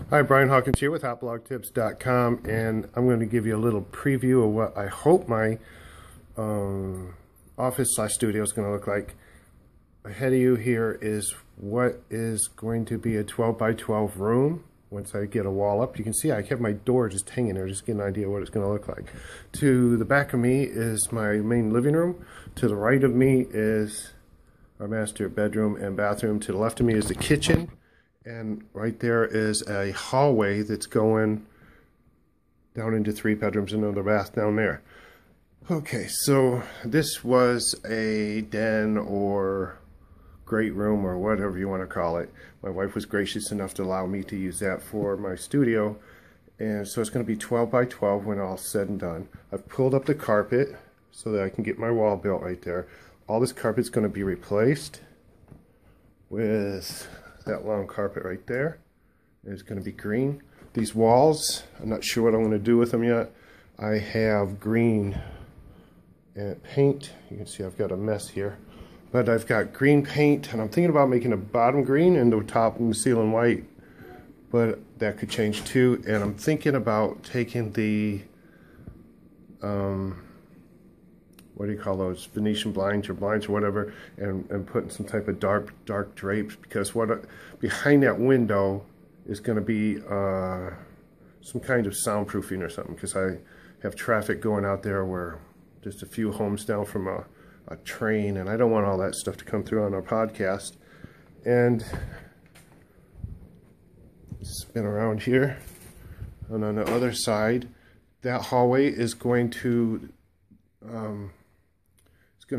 Hi, Brian Hawkins here with HotBlogTips.com, and I'm going to give you a little preview of what I hope my office/studio is going to look like. Ahead of you here is what is going to be a 12 by 12 room. Once I get a wall up, you can see I kept my door just hanging there, just to get an idea of what it's going to look like. To the back of me is my main living room. To the right of me is our master bedroom and bathroom. To the left of me is the kitchen. And right there is a hallway that's going down into 3 bedrooms and another bath down there. Okay, so this was a den or great room or whatever you want to call it. My wife was gracious enough to allow me to use that for my studio. And so it's going to be 12 by 12 when all's said and done. I've pulled up the carpet so that I can get my wall built right there. All this carpet's going to be replaced with that long carpet right there. It's going to be green. These walls, I'm not sure what I'm going to do with them yet. I have green and paint. You can see I've got a mess here. But I've got green paint, and I'm thinking about making the bottom green and the top and the ceiling white. But that could change too. And I'm thinking about taking the what do you call those, Venetian blinds or whatever, and putting some type of dark drapes, because behind that window is going to be some kind of soundproofing or something, because I have traffic going out there where just a few homes down from a train, and I don't want all that stuff to come through on our podcast. And spin around here, and on the other side, that hallway is going to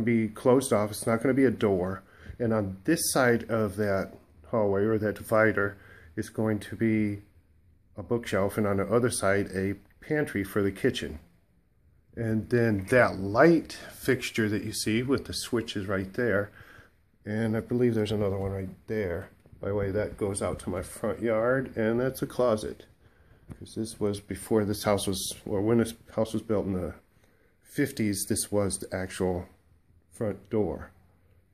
be closed off. It's not going to be a door. And on this side of that hallway, or that divider, is going to be a bookshelf, and on the other side a pantry for the kitchen. And then that light fixture that you see with the switches right there, and I believe there's another one right there, by the way, that goes out to my front yard, and that's a closet, because this was before this house was, or when this house was built in the 50s, this was the actual front door.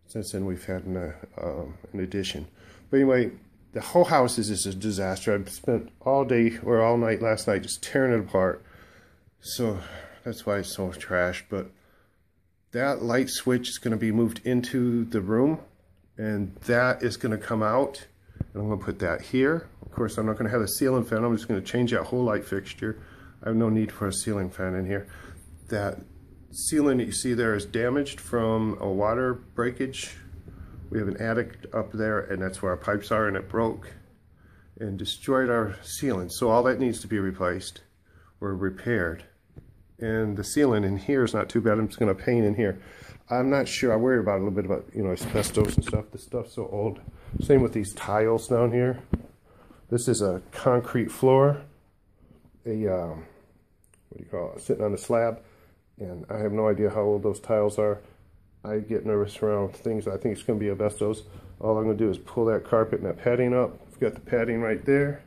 Since then we've had an addition. But anyway, the whole house is just a disaster. I've spent all day or all night last night just tearing it apart. So that's why it's so trash. But that light switch is going to be moved into the room, and that is going to come out. And I'm going to put that here. Of course, I'm not going to have a ceiling fan. I'm just going to change that whole light fixture. I have no need for a ceiling fan in here. That ceiling that you see there is damaged from a water breakage. We have an attic up there, and that's where our pipes are, and it broke and destroyed our ceiling. So all that needs to be replaced or repaired. And the ceiling in here is not too bad. I'm just going to paint in here. I'm not sure. I worry about a little bit about, asbestos and stuff. This stuff's so old. Same with these tiles down here. This is a concrete floor. What do you call it? Sitting on a slab. And I have no idea how old those tiles are. I get nervous around things. I think it's going to be asbestos. All I'm going to do is pull that carpet and that padding up. I've got the padding right there.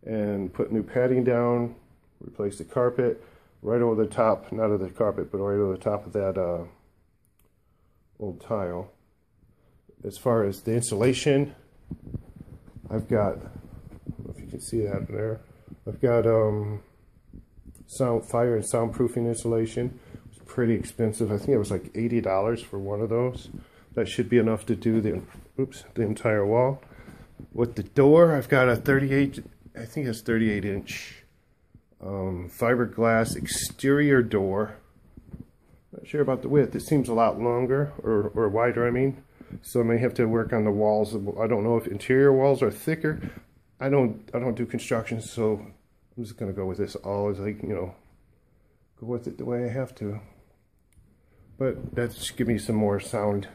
And put new padding down. Replace the carpet. Right over the top, not of the carpet, but right over the top of that old tile. As far as the insulation, I've got, I don't know if you can see that there. I've got fire and soundproofing insulation. It's pretty expensive. I think it was like $80 for one of those. That should be enough to do the entire wall. With the door, I've got a 38, I think it's 38-inch fiberglass exterior door. Not sure about the width. It seems a lot longer, or wider, I mean. So I may have to work on the walls. I don't know if interior walls are thicker. I don't do construction, so I'm just going to go with this all as go with it the way I have to. But that's give me some more sound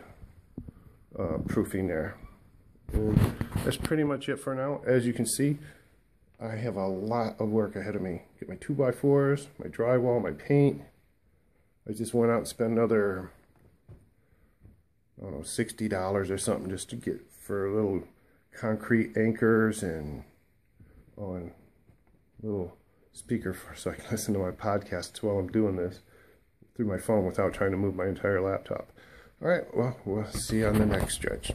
proofing there. And that's pretty much it for now. As you can see, I have a lot of work ahead of me. Get my 2x4s, my drywall, my paint. I just went out and spent another, I don't know, $60 or something just to get for little concrete anchors and a little speaker so I can listen to my podcasts while I'm doing this through my phone without trying to move my entire laptop. All right, well, we'll see you on the next stretch.